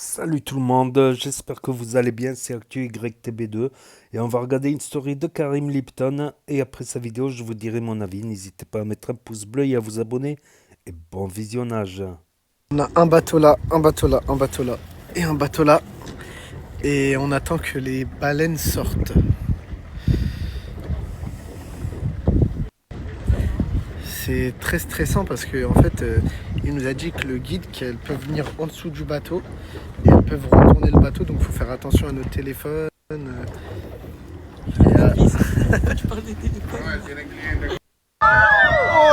Salut tout le monde, j'espère que vous allez bien, c'est ActuYTB2 et on va regarder une story de Karim Lipton et après sa vidéo je vous dirai mon avis, n'hésitez pas à mettre un pouce bleu et à vous abonner et bon visionnage. On a un bateau là, un bateau là, un bateau là et un bateau là. Et on attend que les baleines sortent. C'est très stressant parce que en fait, il nous a dit que le guide qu'elles peuvent venir en dessous du bateau et elles peuvent retourner le bateau, donc il faut faire attention à nos téléphones. Tu parles des téléphones. Oh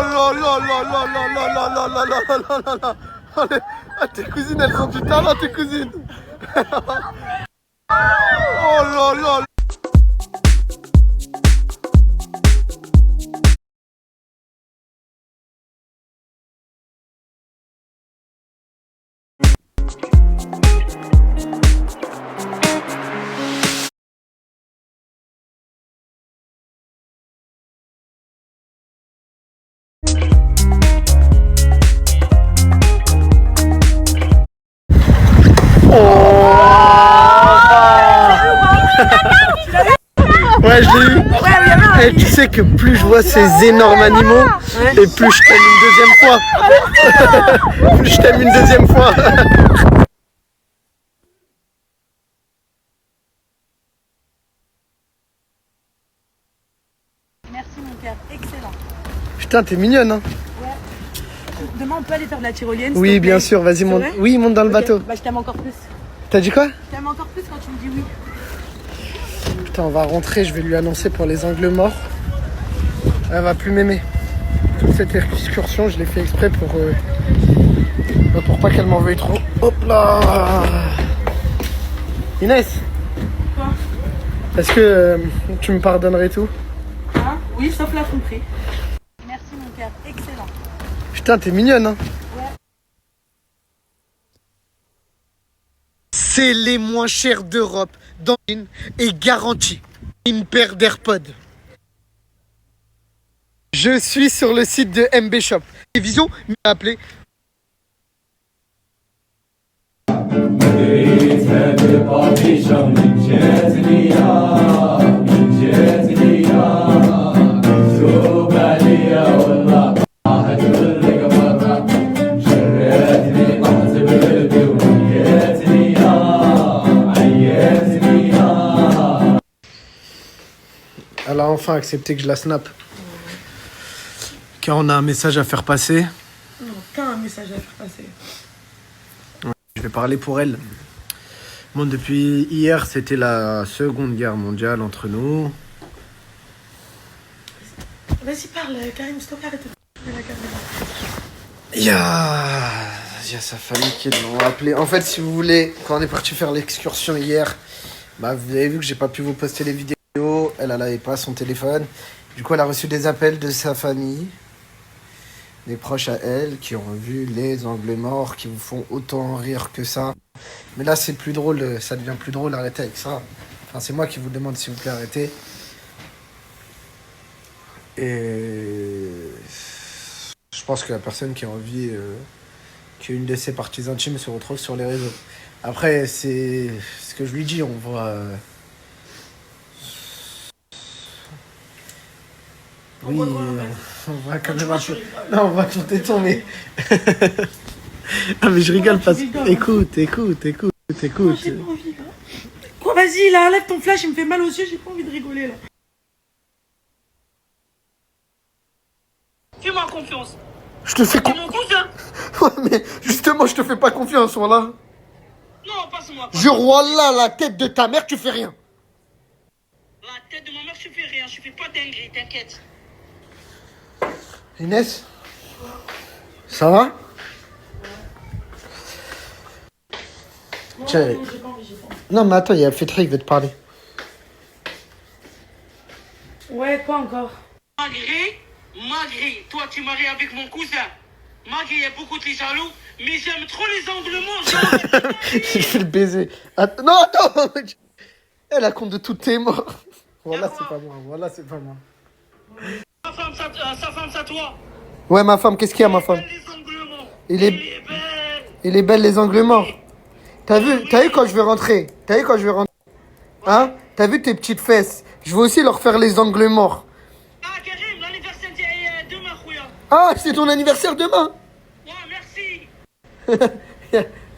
là là là là là là là là là là là là là. Ah, tes cousines, elles ont du talent, tes cousines. Oh là là. Ouais, je l'ai eu. Et tu sais que plus je vois ces énormes animaux, et plus je t'aime une deuxième fois. Plus je t'aime une deuxième fois. Merci mon cœur, excellent. Putain, t'es mignonne, hein. Demain on peut aller faire de la tyrolienne. Oui, bien sûr, vas-y, monte. Vrai Oui, monte dans le bateau. Bah je t'aime encore plus. T'as dit quoi? Je t'aime encore plus quand tu me dis oui. Putain, on va rentrer, je vais lui annoncer pour les angles morts. Elle va plus m'aimer. Toute cette excursion, je l'ai fait exprès pour pas qu'elle m'en veuille trop. Hop là. Inès, Quoi? est-ce que tu me pardonnerais tout? Hein? Oui, sauf la tromperie. Merci mon cœur, excellent. Putain, t'es mignonne, hein. Ouais. C'est les moins chers d'Europe, dans une et garantie. Une paire d'AirPods. Je suis sur le site de MB Shop. Télévision m'a appelé. Elle a enfin accepté que je la snap. Car on a un message à faire passer. Non, t'as un message à faire passer. Je vais parler pour elle. Bon, depuis hier, c'était la Seconde Guerre mondiale entre nous. Vas-y parle, Karim, stop, arrête de la caméra. Il y a sa famille qui l'ont appelé. En fait, si vous voulez, quand on est parti faire l'excursion hier, bah, vous avez vu que j'ai pas pu vous poster les vidéos. Elle n'avait pas son téléphone. Du coup, elle a reçu des appels de sa famille, des proches à elle, qui ont vu les angles morts, qui vous font autant rire que ça. Mais là, c'est plus drôle, ça devient plus drôle, arrêtez avec ça. Enfin, c'est moi qui vous demande, s'il vous plaît, arrêtez. Et je pense que la personne qui a envie qu'une de ses parties intimes se retrouve sur les réseaux. Après, c'est ce que je lui dis, on voit... Oui, on voit quand même un peu... Non, on voit ton téton, mais... Ah, mais je rigole parce que... Écoute. J'ai pas envie là. Quoi, vas-y là, lève ton flash, il me fait mal aux yeux, j'ai pas envie de rigoler là. Fais-moi confiance. Je te fais C'est mon cousin. Ouais, mais justement, je te fais pas confiance, voilà. Non, passe-moi. Jure, voilà, la tête de ta mère, tu fais rien. La tête de ma mère, je fais rien, je fais pas dinguerie, t'inquiète. Inès, ça va? Tiens. Non, j'ai pas envie. Non, mais attends, il y a Fetra, il veut te parler. Ouais, quoi encore? Malgré, toi tu maries avec mon cousin. Malgré, il y a beaucoup de les jaloux, mais j'aime trop les angles morts. Il fait le baiser. Non, attends. Elle a compte de tous tes morts. Voilà, c'est pas moi. Voilà, c'est pas moi. Sa femme, ça toi. Ouais, ma femme, qu'est-ce qu'il y a, ma femme? Les angles morts. Il est... Elle est belle. Il est belle, les angles morts. T'as vu quand je vais rentrer? T'as vu quand je vais rentrer? Hein? T'as vu tes petites fesses? Je vais aussi leur faire les angles morts. Ah, Karim, l'anniversaire c'est demain, Khouya. Ah, c'est ton anniversaire demain? Ouais, merci.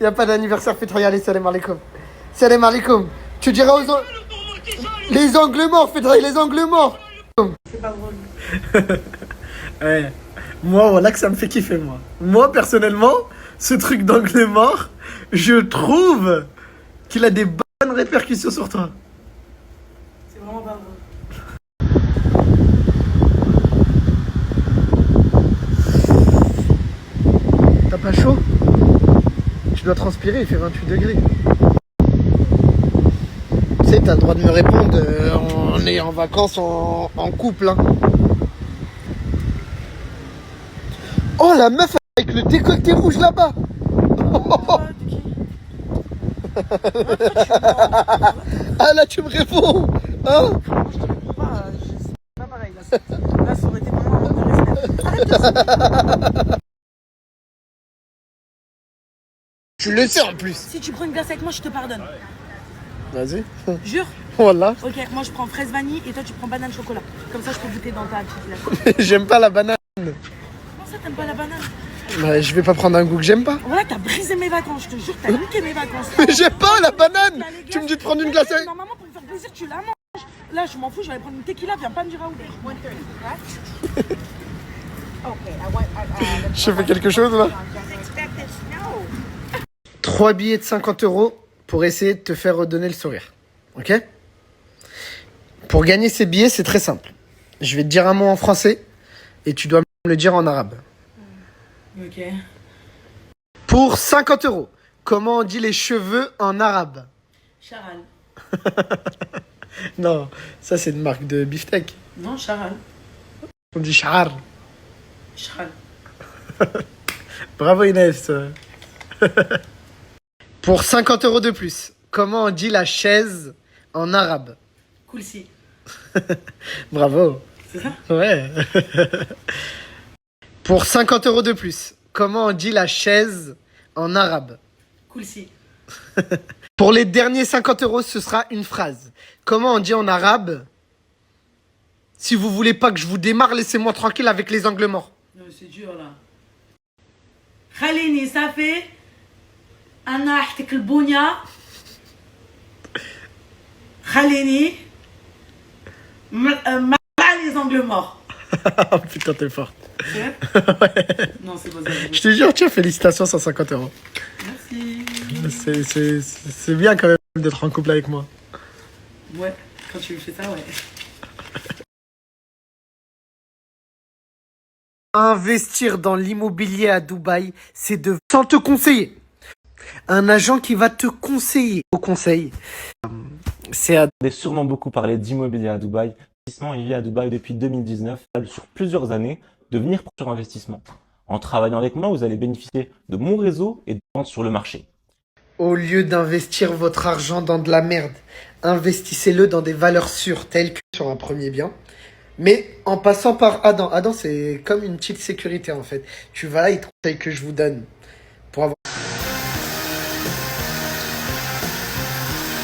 y a pas d'anniversaire, Fitra. Allez, salam alaikum. Salam alaikum. Tu diras aux les angles morts, Fitra, les angles morts. C'est pas drôle. Ouais. Moi, voilà que ça me fait kiffer, moi. Moi, personnellement, ce truc d'angle mort, je trouve qu'il a des bonnes répercussions sur toi. C'est vraiment pas drôle. T'as pas chaud? Tu dois transpirer, il fait 28 degrés. Tu sais, t'as le droit de me répondre, on est en vacances en couple. Hein. Oh, la meuf avec le décolleté rouge là-bas. Ah là, tu me réponds. Hein? C'est pas pareil. Là, ça aurait été vraiment un manque de respect. Tu le sais en plus. Si tu prends une glace avec moi, je te pardonne. Vas-y. Jure? Voilà. Ok, moi je prends fraise vanille et toi tu prends banane chocolat. Comme ça je peux goûter dans ta petite glace. J'aime pas la banane. Comment ça t'aimes pas la banane? Bah, je vais pas prendre un goût que j'aime pas. Voilà, t'as brisé mes vacances, je te jure, t'as niqué mes vacances. Mais j'aime pas la banane. Tu me dis de prendre une glace avec... Normalement pour me faire plaisir, tu la manges. Là, je m'en fous, je vais aller prendre une tequila, viens pas me dire où. Je fais quelque chose là? 3 billets de 50 € pour essayer de te faire redonner le sourire. Ok? Pour gagner ces billets, c'est très simple. Je vais te dire un mot en français et tu dois me le dire en arabe. Ok. Pour 50 €, comment on dit les cheveux en arabe? Charal. Non, ça c'est une marque de beefsteak. Non, charal. On dit char. Charal. Bravo Inès. Pour 50 € de plus, comment on dit la chaise en arabe? Coulsi. Bravo. C'est ça? Ouais. Pour 50 € de plus, comment on dit la chaise en arabe? Coulsi. Pour les derniers 50 €, ce sera une phrase. Comment on dit en arabe? Si vous voulez pas que je vous démarre, laissez-moi tranquille avec les angles morts. Non, c'est dur là. Khalini, ça fait. Anna ahtek البنية. Khalini. Les angles morts. Putain, t'es forte. C'est vrai? Ouais. Non, c'est pas ça. Je te jure, tiens, félicitations, 150 €. Merci. C'est bien quand même d'être en couple avec moi. Ouais, quand tu fais ça, ouais. Investir dans l'immobilier à Dubaï, c'est de... Sans te conseiller. Un agent qui va te conseiller. Au conseil, c'est à... Vous avez sûrement beaucoup parlé d'immobilier à Dubaï. Il vit à Dubaï depuis 2019, sur plusieurs années, de venir sur investissement. En travaillant avec moi, vous allez bénéficier de mon réseau et de ventes sur le marché. Au lieu d'investir votre argent dans de la merde, investissez-le dans des valeurs sûres, telles que sur un premier bien. Mais en passant par Adam. Adam, c'est comme une petite sécurité en fait. Tu vas là, il te conseille que je vous donne pour avoir...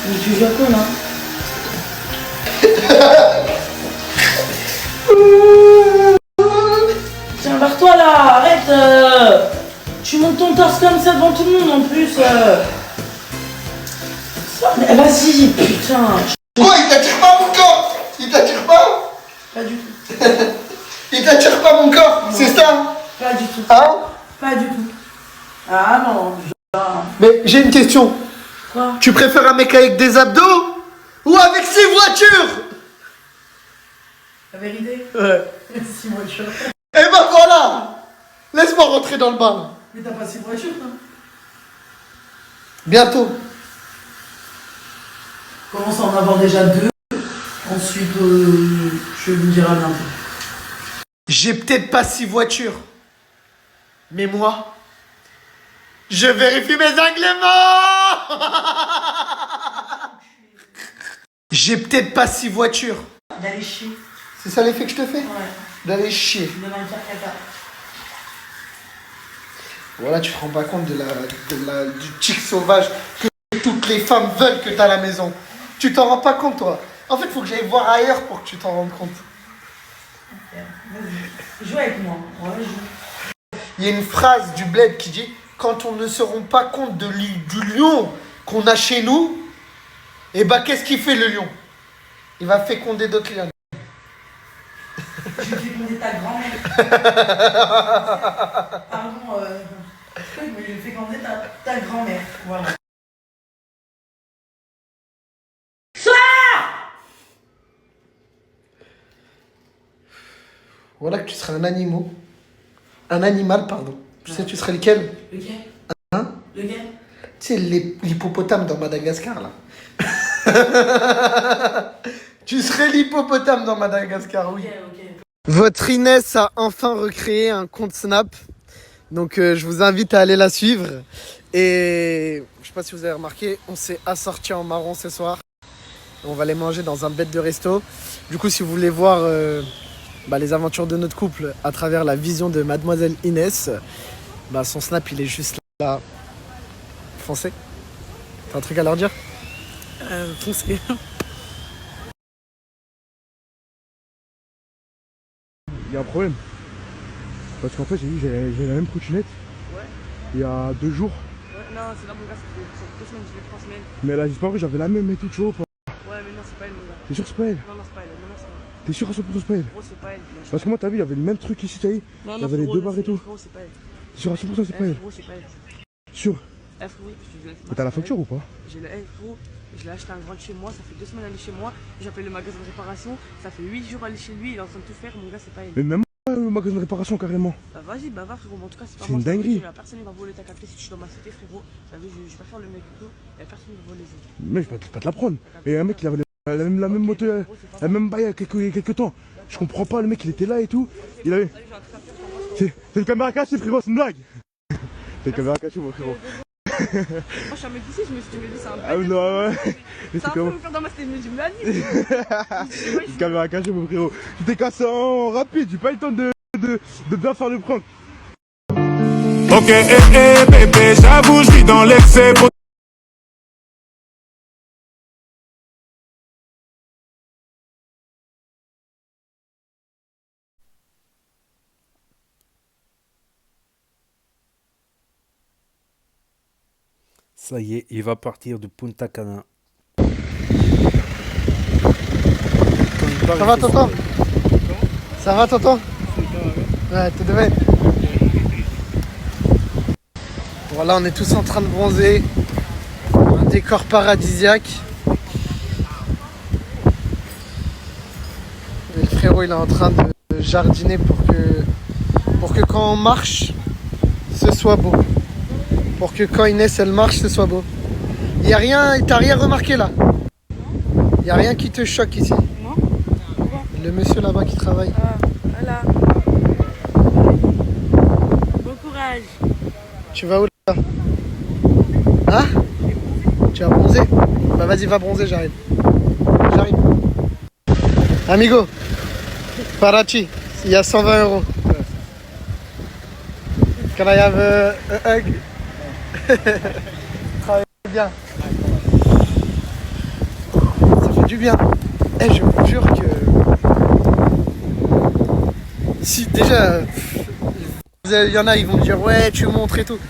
Mais tu joues à quoi là? Tiens, barre-toi là, arrête. Tu montes ton torse comme ça devant tout le monde en plus. Vas-y, putain. Quoi, il t'attire pas mon corps? Il t'attire pas? Pas du tout. Il t'attire pas mon corps? C'est ça? Pas du tout. Hein? Pas du tout. Ah non. Mais j'ai une question. Quoi? Tu préfères un mec avec des abdos ou avec 6 voitures? La vérité? Ouais. 6 voitures. Et ben voilà. Laisse-moi rentrer dans le bain là. Mais t'as pas 6 voitures, toi? Bientôt. Commence à en avoir déjà 2. Ensuite, je vais vous dire à bientôt. J'ai peut-être pas 6 voitures. Mais moi, je vérifie mes anglements. J'ai peut-être pas 6 voitures. D'aller chier. C'est ça l'effet que je te fais? Ouais. D'aller chier. De la faire caca. Voilà, tu te rends pas compte du tic sauvage que toutes les femmes veulent que t'as à la maison. Tu t'en rends pas compte, toi. En fait, faut que j'aille voir ailleurs pour que tu t'en rendes compte. Vas-y, joue avec moi. Ouais, joue. Il y a une phrase du bled qui dit quand on ne se rend pas compte du lion qu'on a chez nous, et bah qu'est-ce qu'il fait le lion? Il va féconder d'autres lions. Je vais féconder ta grand-mère. Pardon, mais je vais féconder ta grand-mère. Voilà. Voilà que tu serais un animal. Un animal, pardon. Tu sais, tu serais lequel? Lequel? Hein? Lequel? Tu sais, l'hippopotame dans Madagascar, là. Tu serais l'hippopotame dans Madagascar, oui. Ok. Votre Inès a enfin recréé un compte Snap. Donc, je vous invite à aller la suivre. Et je sais pas si vous avez remarqué, on s'est assorti en marron ce soir. On va aller manger dans un bête de resto. Du coup, si vous voulez voir les aventures de notre couple à travers la vision de Mademoiselle Inès, son Snap, il est juste là. Foncez. T'as un truc à leur dire? Foncez. Il y a un problème. Parce qu'en fait, j'ai la même trottinette. Ouais. Il y a 2 jours. Ouais, non, c'est là mon gars, ça fait 2 semaines, je l'ai 3 semaines. Mais elle a disparu, j'avais la même et tout, tu vois. Ouais, mais non, c'est pas elle, mon gars. T'es sûr que c'est pas elle? Non, c'est pas elle. Non, c'est pas elle. T'es sûr à 100% que c'est pas elle? Gros, c'est pas elle. Parce que moi, t'as vu, il y avait le même truc ici, t'as vu? Non, il y avait les 2 barres et tout. Gros, c'est pas elle. T'es sûr à 100% que c'est pas elle? Gros, c'est pas elle. Sûr? Oui, parce que je l'ai Mais t'as la facture ou pas? J'ai le gros, je l'ai acheté un grand chez moi, ça fait 2 semaines elle est chez moi. J'appelle le magasin de réparation, ça fait 8 jours elle est chez lui, il est en train de tout faire, mon gars, c'est pas elle. Mais même le magasin de réparation carrément. Bah vas-y, bah va frérot, en tout cas c'est pas C'est moi. une dinguerie. Personne ne va voler ta carte si je suis dans ma cité, frérot. T'as vu, je vais pas faire le mec et tout, et personne ne va voler les autres. Mais je vais pas te la prendre. Et un mec, il avait la même moto, la même bail il y a quelques temps. Je comprends pas, le mec, il était là et tout. Il avait. C'est le caméra cachée, frérot, c'est une blague. C'est le caméra cachée, mon frérot. Moi je suis un mec ici, je me suis dit, mais lui c'est un Ah non, ouais. Mais c'est un peu me faire dans ma cité, mais je me l'ai dit. C'est une caméra cachée, mon frérot. Tu t'es cassé en rapide, j'ai pas eu le temps de bien faire le prank. Ok, bébé, j'avoue, je vis dans l'excès. Ça y est, il va partir de Punta Cana. Ça va, tonton? Ça va, tonton? Ouais, tout de même. Voilà, on est tous en train de bronzer. Un décor paradisiaque. Et le frérot, il est en train de jardiner pour que quand on marche, ce soit beau. Pour que quand Inès, elle marche, ce soit beau. Il y a rien, t'as rien remarqué là? Il y a rien qui te choque ici? Non. Le monsieur là-bas qui travaille. Ah, voilà. Bon courage. Tu vas où là? Hein? Tu vas bronzer? Bah vas-y, va bronzer, j'arrive. J'arrive. Amigo, Parachi, il y a 120 €. Can I have a hug? Travaille bien. Ça fait du bien. Eh, je vous jure que... Si, déjà... Il y en a, ils vont me dire, ouais, tu montres et tout.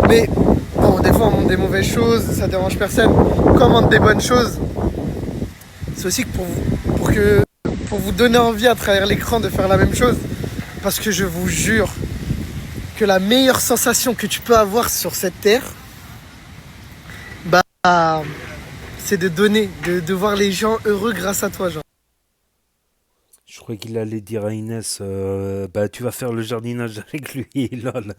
Mais, bon, des fois, on montre des mauvaises choses, ça dérange personne. Quand on montre des bonnes choses, c'est aussi que pour vous donner envie à travers l'écran de faire la même chose. Parce que je vous jure que la meilleure sensation que tu peux avoir sur cette terre, c'est de donner, de voir les gens heureux grâce à toi, genre. Je crois qu'il allait dire à Inès, tu vas faire le jardinage avec lui, lol.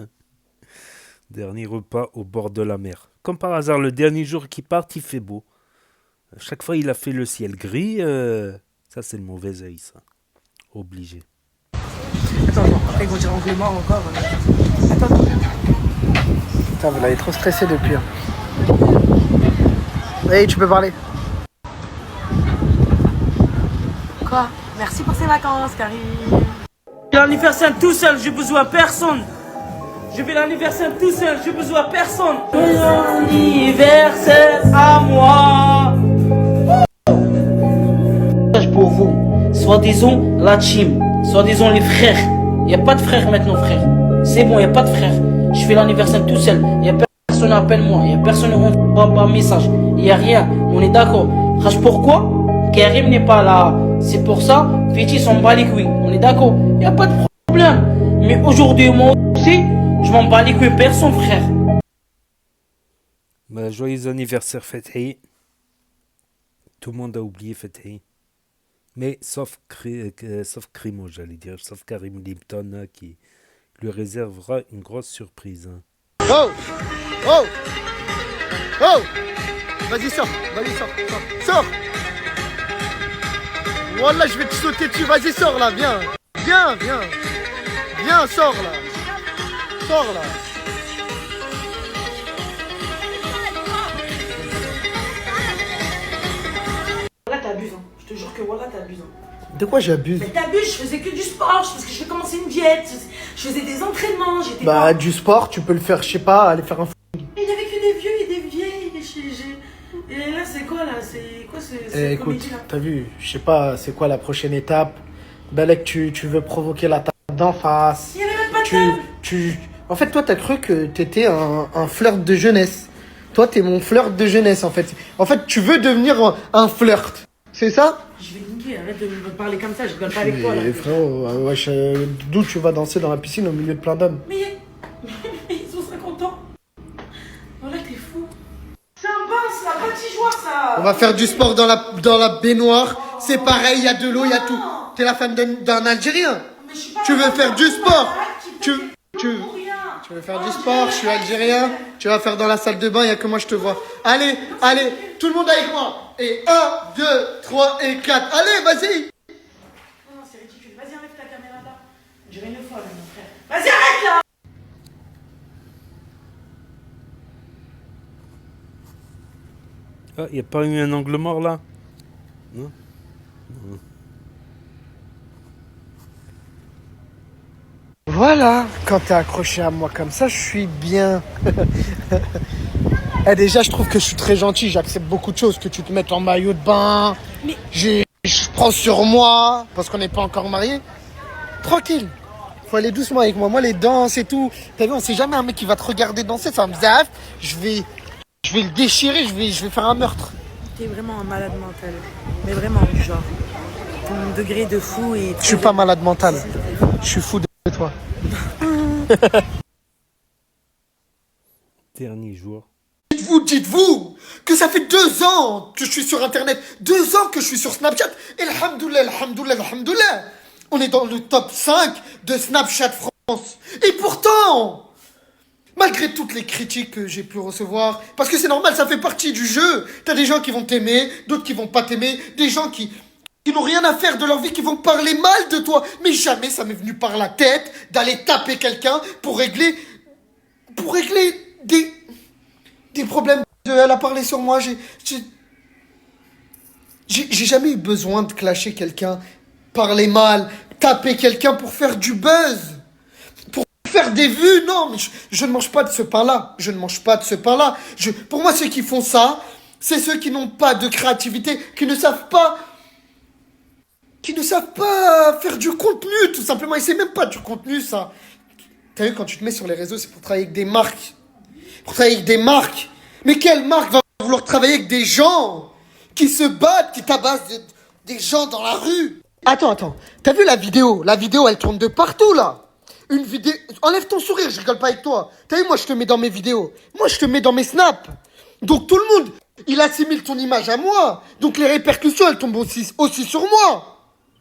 Dernier repas au bord de la mer. Comme par hasard, le dernier jour qu'il part, il fait beau. Chaque fois, il a fait le ciel gris. Ça, c'est le mauvais œil, ça. Obligé. Attends, après ils vont dire anglais mort encore. Attends. Putain, vous l'avez trop stressé depuis. Hein. Hey, tu peux parler. Quoi? Merci pour ces vacances, Karim. L'anniversaire tout seul, j'ai besoin de personne. Je vais l'anniversaire tout seul, j'ai besoin de personne. L'anniversaire à soi-disant la team, soi-disant les frères. Il n'y a pas de frères maintenant, frère. C'est bon, il n'y a pas de frères. Je fais l'anniversaire tout seul. Il n'y a personne qui appelle moi. Il n'y a personne qui envoie pas message. Il n'y a rien. On est d'accord. Sache pourquoi? Karim n'est pas là. C'est pour ça, Fiti s'en bat les couilles. On est d'accord. Il n'y a pas de problème. Mais aujourd'hui, moi aussi, je m'en bats les couilles. Personne, frère. Bah, joyeux anniversaire Fethi. Tout le monde a oublié Fethi. Mais sauf Crimo, j'allais dire. Sauf Karim Lipton qui lui réservera une grosse surprise. Oh! Oh! Oh! Vas-y, sors! Vas-y, sors! Sors! Wallah, je vais te sauter dessus. Vas-y, sors là, viens! Viens, viens! Viens, sors là! Sors là! Wallah, t'abuses, hein. Je te jure que Wallah, t'abuses. Hein. De quoi j'abuse? Mais t'abuses, je faisais que du sport, parce que je vais commencer une diète, je faisais des entraînements, j'étais Bah, pas... du sport, tu peux le faire, je sais pas, aller faire un. Il y avait que des vieux et des vieilles. Et là, c'est quoi là? C'est quoi ce Écoute, comédie là? t'as vu, je sais pas, c'est quoi la prochaine étape? Balek, tu veux provoquer la table d'en face. Il y avait même pas de table. En fait, toi, t'as cru que t'étais un flirt de jeunesse. Toi, t'es mon flirt de jeunesse, en fait. En fait, tu veux devenir un flirt. C'est ça? Je vais niquer, arrête de me parler comme ça, je rigole pas avec toi là. Mais frérot, wesh, d'où tu vas danser dans la piscine au milieu de plein d'hommes? Mais ils ont 50 ans. Voilà, t'es fou. C'est un bain, c'est un patinoire ça. On va faire du sport dans la baignoire. C'est pareil, il y a de l'eau, il y a tout. T'es la femme d'un Algérien. Mais je suis pas Tu veux faire du sport? Tu pour rien. veux faire du sport? Je suis algérien. Tu vas faire dans la salle de bain, il y a que moi je te vois. Allez, allez, tout le monde avec moi. Et 1, 2, 3 et 4. Allez, vas-y. Non, c'est ridicule. Vas-y, enlève ta caméra là. On dirait une folle, mon frère. Vas-y, arrête là. Ah, il n'y a pas eu un angle mort là? Non? Voilà, quand t'es accroché à moi comme ça, je suis bien. Déjà, je trouve que je suis très gentil, j'accepte beaucoup de choses, que tu te mettes en maillot de bain. Mais- Je prends sur moi, parce qu'on n'est pas encore mariés. Tranquille. Faut aller doucement avec moi. Moi, les danses et tout. T'as vu, on sait jamais un mec qui va te regarder danser, ça va me zaf. Je vais le déchirer, je vais faire un meurtre. T'es vraiment un malade mental. Mais vraiment, genre. Ton degré de fou et. Je suis pas malade mental. Je suis fou de toi. Dernier jour. Dites-vous que ça fait 2 ans que je suis sur Internet, 2 ans que je suis sur Snapchat. Et alhamdoulilah, alhamdoulilah, alhamdoulilah, on est dans le top 5 de Snapchat France. Et pourtant, malgré toutes les critiques que j'ai pu recevoir, parce que c'est normal, ça fait partie du jeu. T'as des gens qui vont t'aimer, d'autres qui vont pas t'aimer, des gens qui n'ont rien à faire de leur vie, qui vont parler mal de toi. Mais jamais ça m'est venu par la tête d'aller taper quelqu'un pour régler des problèmes. Elle a parlé sur moi, j'ai jamais eu besoin de clasher quelqu'un, parler mal, taper quelqu'un pour faire du buzz, pour faire des vues. Non, mais je ne mange pas de ce pain-là. Je ne mange pas de ce pain-là. Pour moi, ceux qui font ça, c'est ceux qui n'ont pas de créativité, qui ne savent pas faire du contenu, tout simplement. Et c'est même pas du contenu, ça. T'as vu, quand tu te mets sur les réseaux, c'est pour travailler avec des marques. Mais quelle marque va vouloir travailler avec des gens qui se battent, qui tabassent des gens dans la rue? Attends. T'as vu la vidéo? La vidéo, elle tourne de partout, là. Une vidéo... Enlève ton sourire, je rigole pas avec toi. T'as vu, moi, je te mets dans mes vidéos. Moi, je te mets dans mes snaps. Donc, tout le monde, il assimile ton image à moi. Donc, les répercussions, elles tombent aussi sur moi.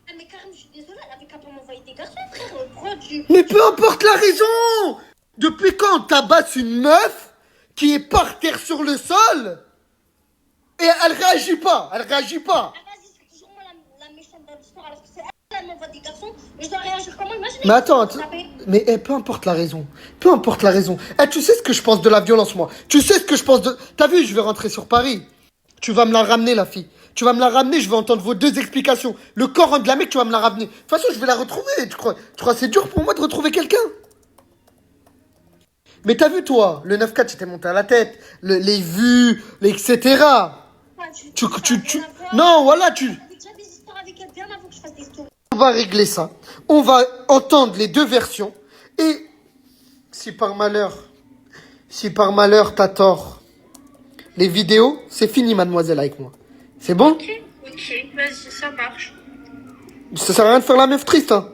Ah, mais Karim, je suis désolée, elle avait qu'à pas m'envoyer des garçons, frère. Pourquoi tu... Mais peu importe la raison. Depuis quand on tabasse une meuf qui est par terre sur le sol et elle réagit pas? Ah, vas-y, c'est toujours moi la méchante dans l'histoire, alors que c'est elle m'envoie des garçons, mais je dois réagir comment? Imagine. Mais attends, peu importe la raison. Tu sais ce que je pense de la violence, moi. Tu sais ce que je pense de... T'as vu, je vais rentrer sur Paris. Tu vas me la ramener, la fille. Tu vas me la ramener, je vais entendre vos 2 explications. Le corps de la mec, tu vas me la ramener. De toute façon, je vais la retrouver. Tu crois que c'est dur pour moi de retrouver quelqu'un? Mais t'as vu, toi, le 9-4, tu t'es monté à la tête, les vues, etc. Non, voilà, J'avais déjà des histoires avec elle bien avant que je fasse histoire. On va régler ça. On va entendre les deux versions. Et si par malheur t'as tort, les vidéos, c'est fini, mademoiselle, avec moi. C'est bon? Ok, vas-y, ça marche. Ça sert à rien de faire la meuf triste, hein.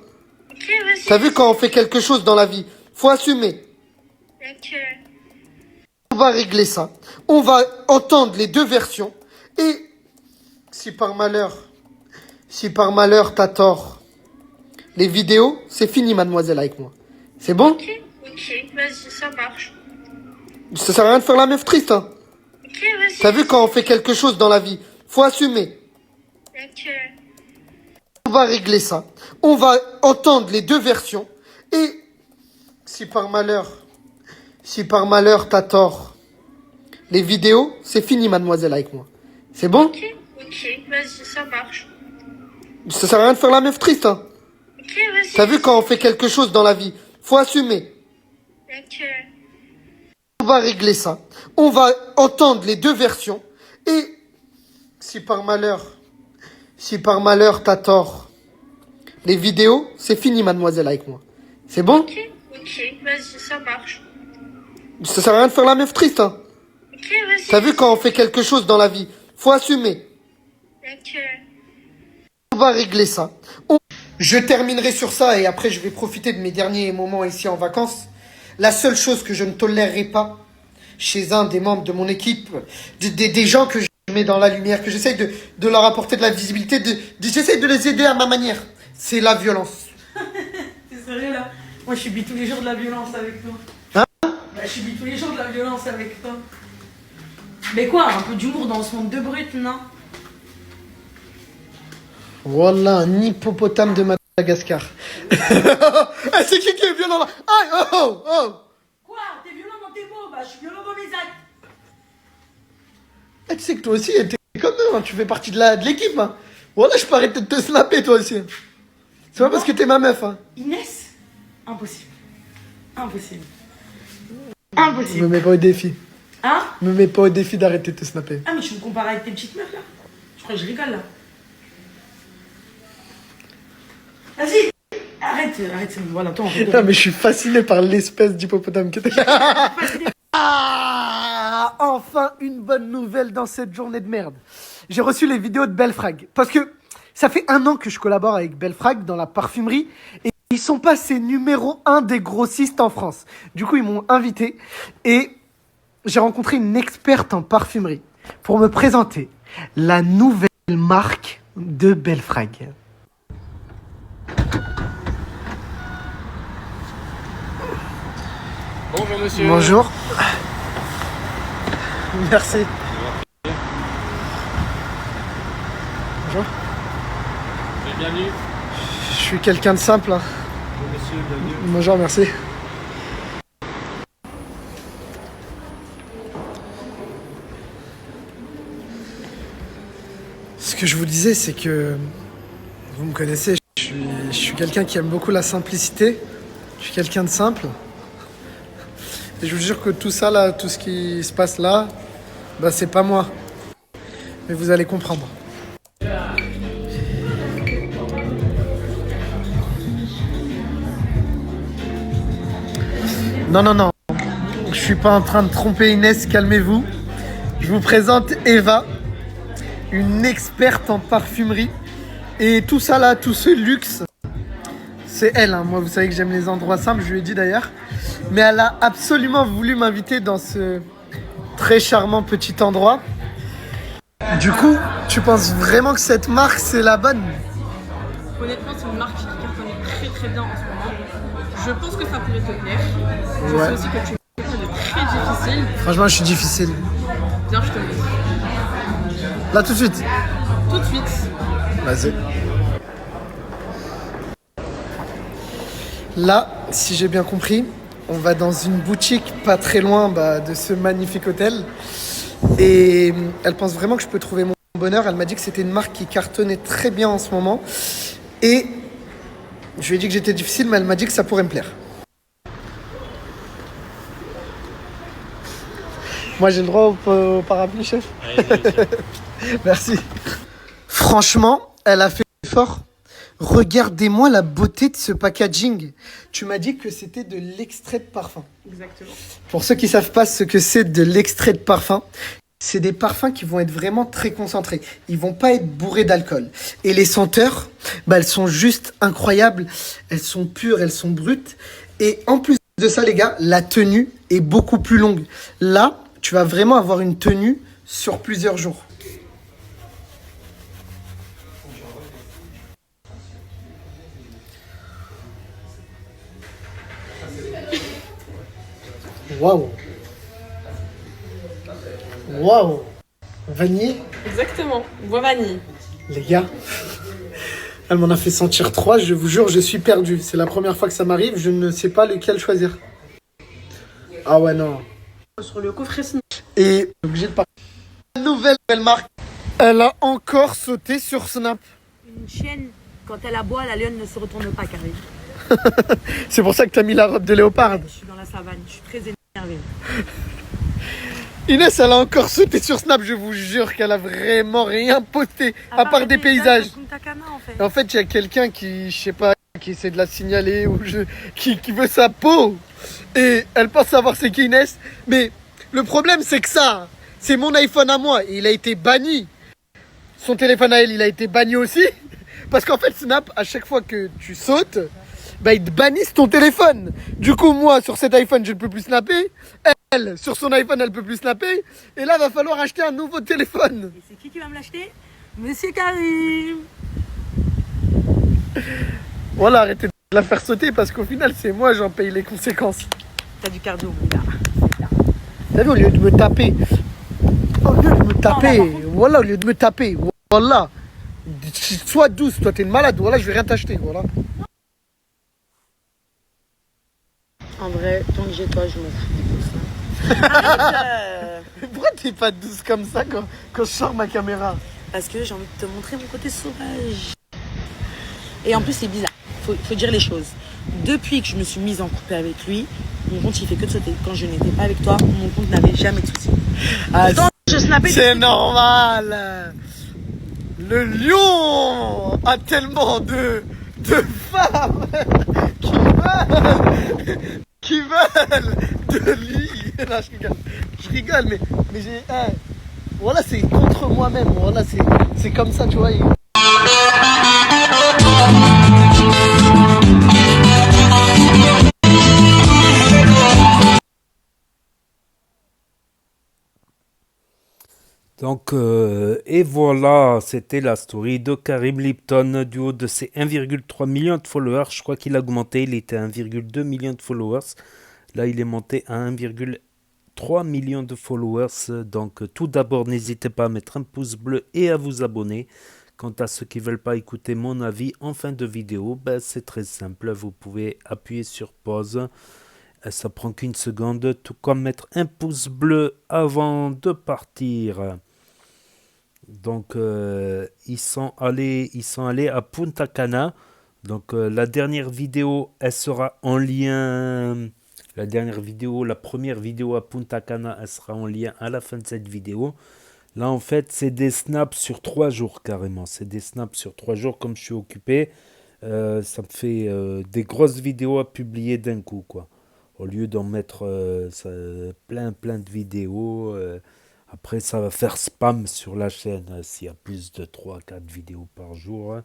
Ok, vas-y. T'as vu quand on fait quelque chose dans la vie, faut assumer. Ok. On va régler ça. On va entendre les deux versions. Et si par malheur t'as tort, les vidéos, c'est fini, mademoiselle, avec moi. C'est bon? Ok, vas-y, ça marche. Ça sert à rien de faire la meuf triste, hein. Ok, vas-y. T'as vu quand on fait quelque chose dans la vie, faut assumer. Ok. On va régler ça. On va entendre les deux versions. Et si par malheur t'as tort, les vidéos, c'est fini, mademoiselle, avec moi. C'est bon? Ok, vas-y, ça marche. Ça sert à rien de faire la meuf triste, hein. Ok, vas-y. T'as vu quand on fait quelque chose dans la vie, faut assumer. Ok. On va régler ça. On va entendre les deux versions. Et si par malheur t'as tort, les vidéos, c'est fini, mademoiselle, avec moi. C'est bon? Ok, vas-y, ça marche. Ça sert à rien de faire la meuf triste, hein. Ok, vas-y. T'as vu quand on fait quelque chose dans la vie, faut assumer. Ok. On va régler ça. Je terminerai sur ça et après je vais profiter de mes derniers moments ici en vacances. La seule chose que je ne tolérerai pas chez un des membres de mon équipe, des gens que je mets dans la lumière, que j'essaye de leur apporter de la visibilité, j'essaye de les aider à ma manière, c'est la violence. T'es sérieux là? Moi je subis tous les jours de la violence avec toi. Hein? Bah, je subis tous les jours de la violence avec toi. Mais quoi, un peu d'humour dans ce monde de brut, non? Voilà, un hippopotame de Madagascar. C'est qui est violent là? Aïe, oh. Quoi? T'es violent dans tes mots? Bah je suis violent dans mes actes. Tu sais que toi aussi, t'es comme eux, hein, tu fais partie de l'équipe. Hein. Voilà, je peux arrêter de te snapper toi aussi. C'est pas parce que t'es ma meuf. Hein. Inès? Impossible. Impossible. Me Impossible. mets pas au défi. Hein? Me mets pas au défi d'arrêter de te snapper. Ah mais tu me compares avec tes petites meufs là? Je crois que je rigole là. Vas-y! Arrête, voilà, toi on fait Non mais je suis fasciné par l'espèce d'hippopotame que t'es. Ah, enfin une bonne nouvelle dans cette journée de merde. J'ai reçu les vidéos de Belfrag. Parce que ça fait 1 an que je collabore avec Belfrag dans la parfumerie. Et ils sont passés numéro 1 des grossistes en France. Du coup ils m'ont invité. Et j'ai rencontré une experte en parfumerie pour me présenter la nouvelle marque de Belfrag. Bonjour monsieur. Bonjour. Merci. Bonjour. Bienvenue. Je suis quelqu'un de simple. Hein. Bonjour monsieur, bienvenue. Bonjour, merci. Ce que je vous disais, c'est que vous me connaissez, je suis quelqu'un qui aime beaucoup la simplicité. Je suis quelqu'un de simple. Et je vous jure que tout ça là, tout ce qui se passe là, bah c'est pas moi. Mais vous allez comprendre. Non. Je suis pas en train de tromper Inès, calmez-vous. Je vous présente Eva, une experte en parfumerie. Et tout ça là, tout ce luxe, c'est elle. Hein. Moi, vous savez que j'aime les endroits simples, je lui ai dit d'ailleurs. Mais elle a absolument voulu m'inviter dans ce très charmant petit endroit. Du coup, tu penses vraiment que cette marque, c'est la bonne? Honnêtement, c'est une marque qui cartonne très bien en ce moment. Je pense que ça pourrait te plaire. Je sais aussi que tu es quelqu'un de très difficile. Franchement, je suis difficile. Viens, je te le dis. Là, tout de suite. Tout de suite. Vas-y. Là, si j'ai bien compris, on va dans une boutique pas très loin de ce magnifique hôtel. Et elle pense vraiment que je peux trouver mon bonheur. Elle m'a dit que c'était une marque qui cartonnait très bien en ce moment. Et je lui ai dit que j'étais difficile, mais elle m'a dit que ça pourrait me plaire. Moi, j'ai le droit au parapluie, chef? Allez, Merci. Franchement, elle a fait fort. Regardez-moi la beauté de ce packaging. Tu m'as dit que c'était de l'extrait de parfum. Exactement. Pour ceux qui savent pas ce que c'est de l'extrait de parfum, c'est des parfums qui vont être vraiment très concentrés. Ils vont pas être bourrés d'alcool. Et les senteurs, bah, elles sont juste incroyables. Elles sont pures, elles sont brutes. Et en plus de ça, les gars, la tenue est beaucoup plus longue. Là, tu vas vraiment avoir une tenue sur plusieurs jours. Waouh! Waouh! Vanille, Exactement. Bois vanille. les gars, elle m'en a fait sentir 3, je vous jure, je suis perdu. C'est la première fois que ça m'arrive, je ne sais pas lequel choisir. Ah ouais, non. Sur le coffret Snap. Et obligé de parler. Nouvelle marque. Elle a encore sauté sur Snap. Une chienne, quand elle aboie, la lionne ne se retourne pas, Karim. C'est pour ça que t'as mis la robe de léopard. Je suis dans la savane, je suis très énervée. Inès, elle a encore sauté sur Snap, je vous jure qu'elle a vraiment rien posté, à part des paysages. Punta Cana, en fait. En fait, il y a quelqu'un qui, je sais pas, qui essaie de la signaler ou qui veut sa peau. Et elle pense savoir c'est qui Inès. Mais le problème, c'est que ça, c'est mon iPhone à moi et il a été banni. Son téléphone à elle, il a été banni aussi. Parce qu'en fait, Snap, à chaque fois que tu sautes, bah, ils te bannissent ton téléphone. Du coup, moi, sur cet iPhone, je ne peux plus snapper. Elle, sur son iPhone, elle peut plus snapper. Et là, va falloir acheter un nouveau téléphone. Et c'est qui va me l'acheter? Monsieur Karim. Voilà, arrêtez de la faire sauter parce qu'au final, c'est moi, j'en paye les conséquences. T'as du cardio, mon gars. T'as vu, au lieu de me taper, voilà, au lieu de me taper, voilà. Sois douce, toi, t'es une malade, voilà, je vais rien t'acheter, voilà. En vrai, tant que j'ai toi, je m'en fous. Pourquoi t'es pas douce comme ça quand je sors ma caméra? Parce que j'ai envie de te montrer mon côté sauvage. Et en plus, c'est bizarre. Faut dire les choses. Depuis que je me suis mise en couple avec lui, mon compte il fait que de sauter. Quand je n'étais pas avec toi, mon compte n'avait jamais de soucis. Ah, Je snappais. c'est normal. Le lion a tellement de femmes qui veulent de lui. Non, je rigole, mais j'ai. Voilà, c'est contre moi-même. Voilà, c'est comme ça, tu vois. Donc, et voilà, c'était la story de Karim Lipton du haut de ses 1,3 million de followers. Je crois qu'il a augmenté, il était à 1,2 million de followers. Là, il est monté à 1,3 million de followers. Donc, tout d'abord, n'hésitez pas à mettre un pouce bleu et à vous abonner. Quant à ceux qui ne veulent pas écouter mon avis en fin de vidéo, ben, c'est très simple. Vous pouvez appuyer sur pause. Ça prend qu'une seconde, tout comme mettre un pouce bleu avant de partir. Donc, ils sont allés à Punta Cana. Donc, la dernière vidéo, elle sera en lien. La première vidéo à Punta Cana, elle sera en lien à la fin de cette vidéo. Là, en fait, c'est des snaps sur 3 jours carrément. C'est des snaps sur 3 jours, comme je suis occupé. Ça me fait des grosses vidéos à publier d'un coup, quoi. Au lieu d'en mettre plein de vidéos. Après, ça va faire spam sur la chaîne s'il y a plus de 3-4 vidéos par jour. Hein.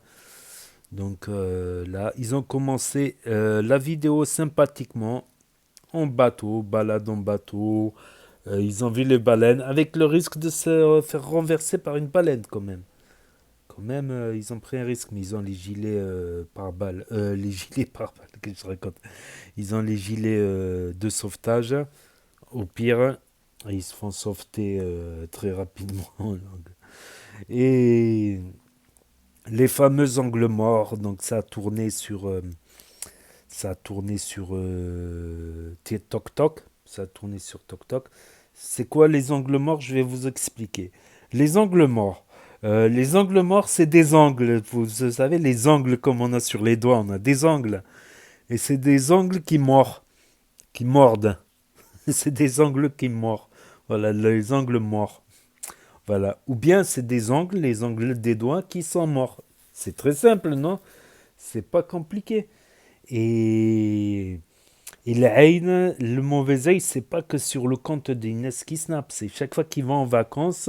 Donc là, ils ont commencé la vidéo sympathiquement. En bateau, balade en bateau. Ils ont vu les baleines avec le risque de se faire renverser par une baleine quand même. Quand même, ils ont pris un risque, mais ils ont les gilets pare-balles. Les gilets pare-balles, que je raconte. Ils ont les gilets de sauvetage. Au pire, ils se font sauveter très rapidement. Et les fameux angles morts, donc ça a tourné sur TikTok. Ça a tourné sur TikTok. C'est quoi les angles morts? Je vais vous expliquer. Les angles morts. Les angles morts, c'est des angles. Vous savez, les angles comme on a sur les doigts, on a des angles. Et c'est des angles qui mordent. C'est des angles qui mordent. Voilà, les angles morts. Voilà. Ou bien c'est des angles, les angles des doigts qui sont morts. C'est très simple, non? C'est pas compliqué. Et, et l'Ain, le mauvais œil, c'est pas que sur le compte d'Inès qui snap. C'est chaque fois qu'il va en vacances,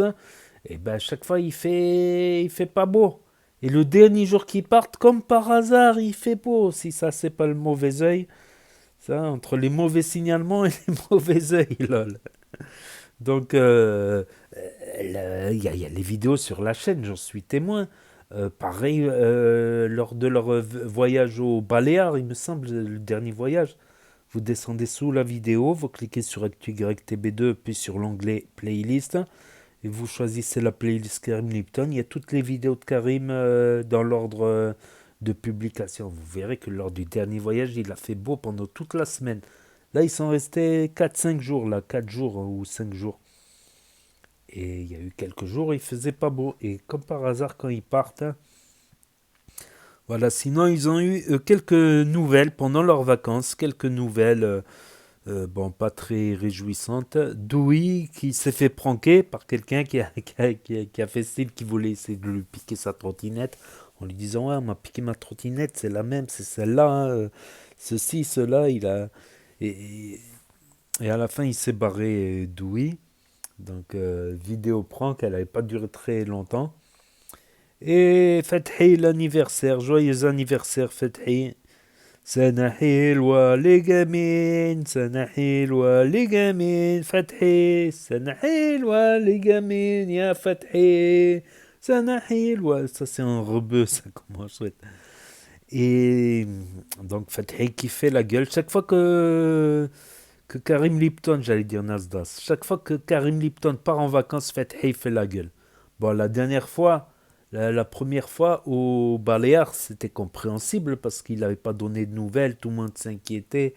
et ben chaque fois il fait pas beau. Et le dernier jour qu'ils partent, comme par hasard, il fait beau. Si ça, c'est pas le mauvais œil, ça, entre les mauvais signalements et les mauvais œils, lol. Donc, il y a les vidéos sur la chaîne, j'en suis témoin. Pareil, lors de leur voyage au Baléares, il me semble, le dernier voyage. Vous descendez sous la vidéo, vous cliquez sur ActuYTB2, puis sur l'onglet Playlist, et vous choisissez la playlist Karim Lipton. Il y a toutes les vidéos de Karim dans l'ordre de publication. Vous verrez que lors du dernier voyage, il a fait beau pendant toute la semaine. Là, ils sont restés 4-5 jours, là, 4 jours ou 5 jours. Et il y a eu quelques jours, il faisait pas beau. Et comme par hasard, quand ils partent, hein, voilà. Sinon, ils ont eu quelques nouvelles pendant leurs vacances, quelques nouvelles, bon, pas très réjouissantes. Dewey qui s'est fait pranker par quelqu'un qui a fait style, qui voulait essayer de lui piquer sa trottinette, en lui disant, ouais, on m'a piqué ma trottinette, c'est la même, c'est celle-là, hein, ceci, cela, il a... Et, et à la fin, il s'est barré, Dewey. Donc, vidéo prank, elle n'avait pas duré très longtemps. Et Fethi l'anniversaire, joyeux anniversaire Fethi. سنة حلوة لجميل سنة حلوة لجميل فتحي سنة حلوة لجميل يا فتحي سنة حلوة. Ça c'est un rebeu, ça, comment je souhaite. Et donc Fethi qui fait la gueule chaque fois que Karim Lipton, j'allais dire Nasdaq, chaque fois que Karim Lipton part en vacances, Fethi fait la gueule. Bon, la dernière fois, la première fois au Baléares, c'était compréhensible parce qu'il n'avait pas donné de nouvelles, tout le monde s'inquiétait,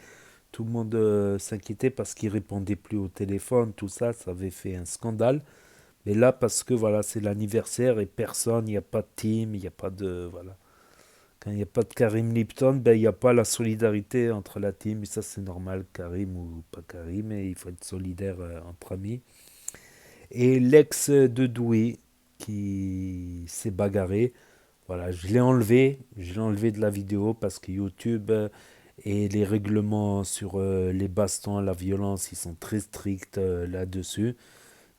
s'inquiétait parce qu'il répondait plus au téléphone, tout ça, ça avait fait un scandale. Mais là, parce que voilà, c'est l'anniversaire et personne, il n'y a pas de team, il n'y a pas de... Voilà. Quand il n'y a pas de Karim Lipton, ben, il n'y a pas la solidarité entre la team, et ça c'est normal, Karim ou pas Karim, et il faut être solidaire entre amis. Et l'ex de Doué, qui s'est bagarré. Voilà, je l'ai enlevé de la vidéo parce que YouTube et les règlements sur les bastons, la violence, ils sont très stricts là-dessus.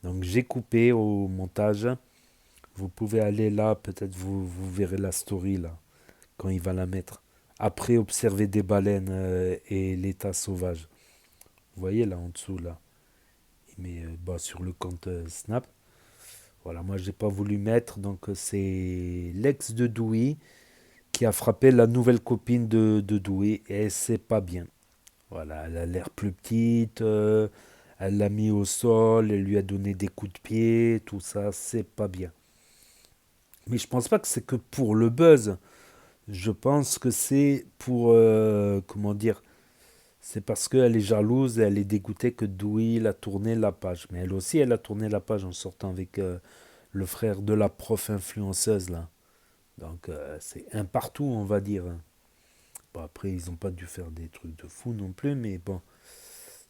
Donc j'ai coupé au montage. Vous pouvez aller là, peut-être vous verrez la story là, quand il va la mettre. Après, observer des baleines et l'état sauvage. Vous voyez là en dessous là. Il met sur le compte Snap. Voilà, moi j'ai pas voulu mettre, donc c'est l'ex de Douy qui a frappé la nouvelle copine de Douy et c'est pas bien. Voilà, elle a l'air plus petite, elle l'a mis au sol, elle lui a donné des coups de pied, tout ça, c'est pas bien. Mais je pense pas que c'est que pour le buzz. Je pense que c'est pour, comment dire, c'est parce qu'elle est jalouse et elle est dégoûtée que Douy a tourné la page. Mais elle aussi, elle a tourné la page en sortant avec le frère de la prof influenceuse, là. Donc, c'est un partout, on va dire. Bon, après, ils n'ont pas dû faire des trucs de fou non plus, mais bon.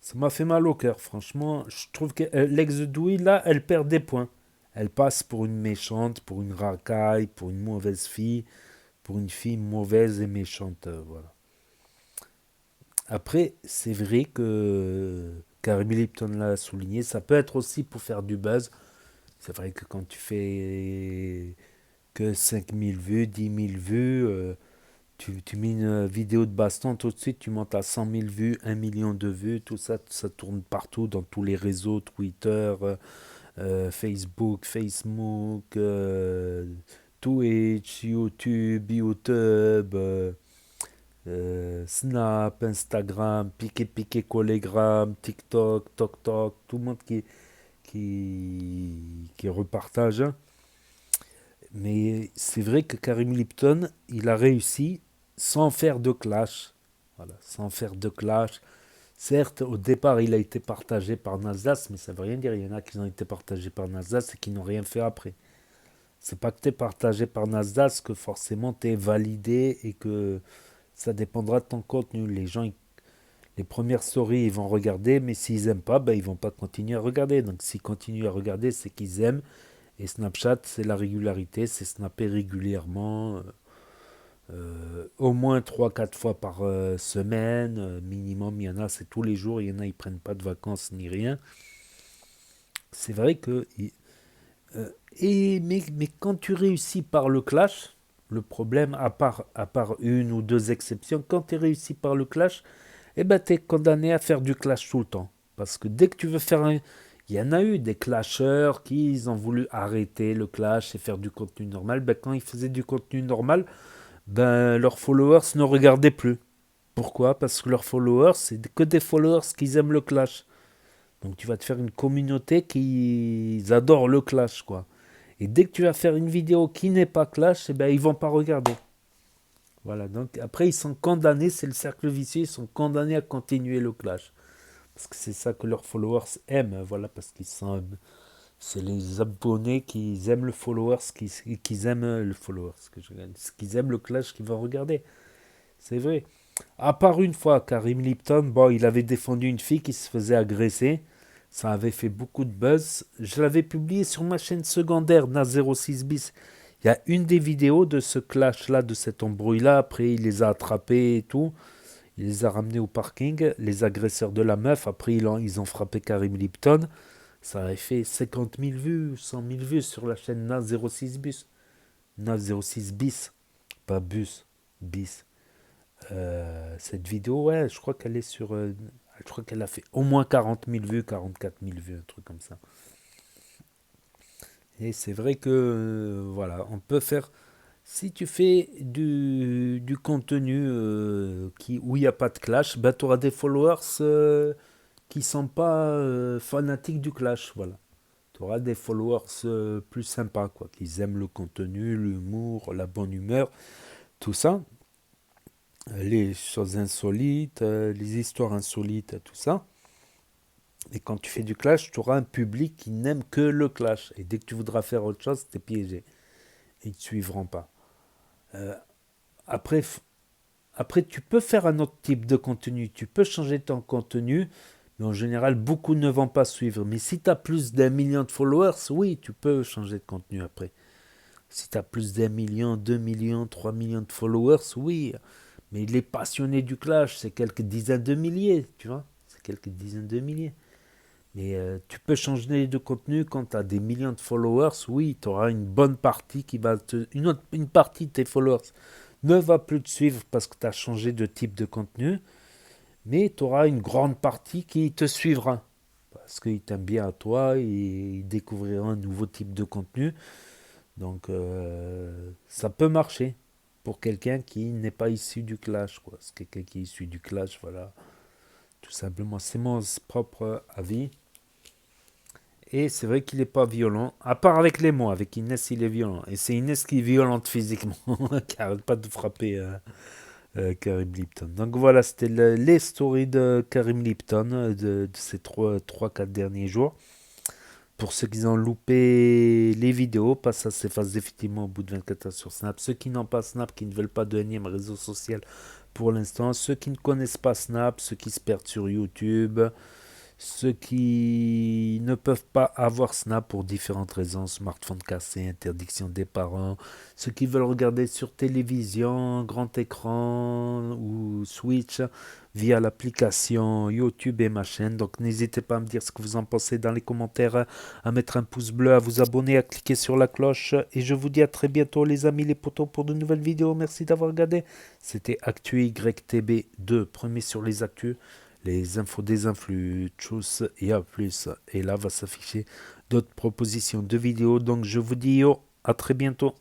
Ça m'a fait mal au cœur, franchement. Je trouve que l'ex de Douy, là, elle perd des points. Elle passe pour une méchante, pour une racaille, pour une mauvaise fille, pour une fille mauvaise et méchante, voilà. Après, c'est vrai que Karim Lipton l'a souligné, ça peut être aussi pour faire du buzz. C'est vrai que quand tu fais que 5000 vues, 10 000 vues, tu mets une vidéo de baston, tout de suite tu montes à 100 000 vues, 1 million de vues, tout ça, ça tourne partout dans tous les réseaux, Twitter, Facebook, Twitch, YouTube, Snap, Instagram, Piqué, Collegram, TikTok, TokTok, tout le monde qui repartage. Mais c'est vrai que Karim Lipton, il a réussi sans faire de clash. Voilà, sans faire de clash. Certes, au départ, il a été partagé par Nasdaq, mais ça ne veut rien dire. Il y en a qui ont été partagés par Nasdaq et qui n'ont rien fait après. C'est pas que tu es partagé par Nasdaq que forcément tu es validé et que ça dépendra de ton contenu. Les gens, les premières stories, ils vont regarder, mais s'ils n'aiment pas, ben, ils vont pas continuer à regarder. Donc s'ils continuent à regarder, c'est qu'ils aiment. Et Snapchat, c'est la régularité, c'est snapper régulièrement. Au moins 3-4 fois par semaine, minimum. Il y en a, c'est tous les jours. Il y en a, ils prennent pas de vacances ni rien. C'est vrai que... mais quand tu réussis par le clash, le problème, à part une ou deux exceptions, quand tu réussis par le clash, eh ben, tu es condamné à faire du clash tout le temps. Parce que dès que tu veux faire un... Il y en a eu des clasheurs qui ont voulu arrêter le clash et faire du contenu normal. Ben, quand ils faisaient du contenu normal, ben, leurs followers ne regardaient plus. Pourquoi? Parce que leurs followers, c'est que des followers qui aiment le clash. Donc tu vas te faire une communauté qui adore le clash, quoi. Et dès que tu vas faire une vidéo qui n'est pas clash, eh ben, ils vont pas regarder. Voilà, donc après ils sont condamnés, c'est le cercle vicieux, ils sont condamnés à continuer le clash. Parce que c'est ça que leurs followers aiment, voilà, parce qu'ils sont... C'est les abonnés qui aiment le followers, qui aiment le followers, qui aiment le clash, qui vont regarder. C'est vrai. À part une fois, Karim Lipton, bon, il avait défendu une fille qui se faisait agresser. Ça avait fait beaucoup de buzz. Je l'avais publié sur ma chaîne secondaire, Na06 bis. Il y a une des vidéos de ce clash-là, de cet embrouille-là. Après, il les a attrapés et tout. Il les a ramenés au parking, les agresseurs de la meuf. Après, ils ont frappé Karim Lipton. Ça avait fait 50 000 vues, 100 000 vues sur la chaîne Na06 bis. Na06 bis, pas bus, bis. Cette vidéo, ouais, je crois qu'elle est sur... je crois qu'elle a fait au moins 40 000 vues, 44 000 vues, un truc comme ça. Et c'est vrai que, voilà, on peut faire... Si tu fais du contenu où il n'y a pas de clash, ben, tu auras des followers qui ne sont pas fanatiques du clash, voilà. Tu auras des followers plus sympas, quoi, qui aiment le contenu, l'humour, la bonne humeur, tout ça. Les choses insolites, les histoires insolites, tout ça. Et quand tu fais du clash, tu auras un public qui n'aime que le clash. Et dès que tu voudras faire autre chose, tu es piégé. Ils ne te suivront pas. Après, tu peux faire un autre type de contenu. Tu peux changer ton contenu. Mais en général, beaucoup ne vont pas suivre. Mais si tu as plus d'1 million de followers, oui, tu peux changer de contenu après. Si tu as plus d'1 million, 2 millions, 3 millions de followers, oui. Mais les passionnés du clash, c'est quelques dizaines de milliers, tu vois. C'est quelques dizaines de milliers. Mais tu peux changer de contenu quand tu as des millions de followers. Oui, tu auras une bonne partie qui va te... Une partie de tes followers ne va plus te suivre parce que tu as changé de type de contenu. Mais tu auras une grande partie qui te suivra. Parce qu'ils t'aiment bien à toi et ils découvriront un nouveau type de contenu. Donc, ça peut marcher pour quelqu'un qui n'est pas issu du clash, quoi. C'est quelqu'un qui est issu du clash, voilà. Tout simplement, c'est mon propre avis. Et c'est vrai qu'il n'est pas violent, à part avec les mots. Avec Inès, il est violent. Et c'est Inès qui est violente physiquement, qui n'arrête pas de frapper Karim Lipton. Donc voilà, c'était les stories de Karim Lipton de ces 3-4 derniers jours. Pour ceux qui ont loupé les vidéos, ça s'efface définitivement au bout de 24 heures sur Snap. Ceux qui n'ont pas Snap, qui ne veulent pas de énième réseau social pour l'instant. Ceux qui ne connaissent pas Snap, ceux qui se perdent sur YouTube. Ceux qui ne peuvent pas avoir Snap pour différentes raisons, smartphone cassé, interdiction des parents, ceux qui veulent regarder sur télévision, grand écran ou Switch via l'application YouTube et ma chaîne. Donc n'hésitez pas à me dire ce que vous en pensez dans les commentaires, à mettre un pouce bleu, à vous abonner, à cliquer sur la cloche. Et je vous dis à très bientôt les amis, les potos, pour de nouvelles vidéos. Merci d'avoir regardé. C'était Actu YTB2, premier sur les actus. Les infos des influx, tchuss et à plus. Et là va s'afficher d'autres propositions de vidéos. Donc je vous dis à très bientôt.